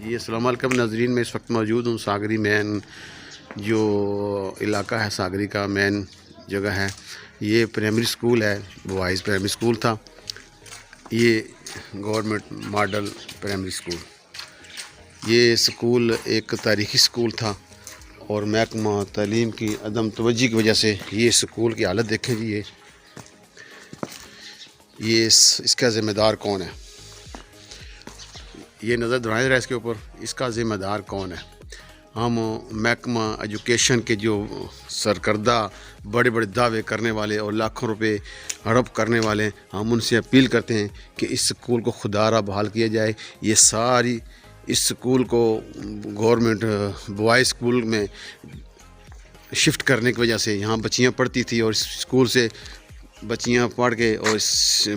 جی السلام علیکم ناظرین، میں اس وقت موجود ہوں ساگری مین جو علاقہ ہے، ساگری کا مین جگہ ہے۔ یہ پرائمری سکول ہے، بوائز پرائمری سکول تھا، یہ گورنمنٹ ماڈل پرائمری سکول۔ یہ سکول ایک تاریخی سکول تھا اور محکمہ تعلیم کی عدم توجہ کی وجہ سے یہ سکول کی حالت دیکھیں جی۔ یہ اس کا ذمہ دار کون ہے؟ یہ نظر دوڑائیں ذرا اس کے اوپر، اس کا ذمہ دار کون ہے؟ ہم محکمہ ایجوکیشن کے جو سرکردہ بڑے بڑے دعوے کرنے والے اور لاکھوں روپے ہڑپ کرنے والے، ہم ان سے اپیل کرتے ہیں کہ اس سکول کو خودارہ بحال کیا جائے۔ یہ ساری اس سکول کو گورنمنٹ بوائز سکول میں شفٹ کرنے کی وجہ سے یہاں بچیاں پڑھتی تھی اور اس سکول سے بچیاں پڑھ کے اور اس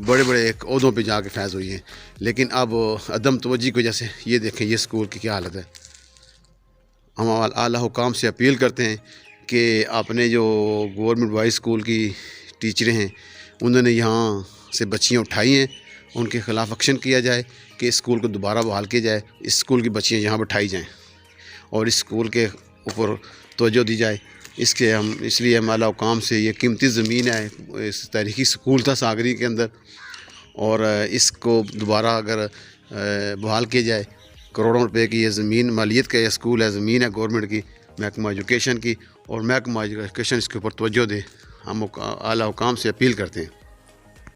بڑے بڑے ایک عہدوں پہ جا کے فائز ہوئی ہیں، لیکن اب عدم توجہ کی وجہ سے یہ دیکھیں یہ سکول کی کیا حالت ہے۔ ہم اعلیٰ حکام سے اپیل کرتے ہیں کہ اپنے جو گورنمنٹ بوائز سکول کی ٹیچریں ہیں، انہوں نے یہاں سے بچیاں اٹھائی ہیں، ان کے خلاف ایکشن کیا جائے کہ اس سکول کو دوبارہ بحال کیا جائے، اس سکول کی بچیاں یہاں بٹھائی جائیں اور اس سکول کے اوپر توجہ دی جائے۔ اس لیے ہم اعلیٰ حکام سے، یہ قیمتی زمین ہے، اس تاریخی سکول تھا ساگری کے اندر، اور اس کو دوبارہ اگر بحال کیا جائے، کروڑوں روپے کی یہ زمین مالیت کا یہ سکول ہے، زمین ہے گورنمنٹ کی، محکمہ ایجوکیشن کی، اور محکمہ ایجوکیشن اس کے اوپر توجہ دے۔ ہم اعلیٰ حکام سے اپیل کرتے ہیں۔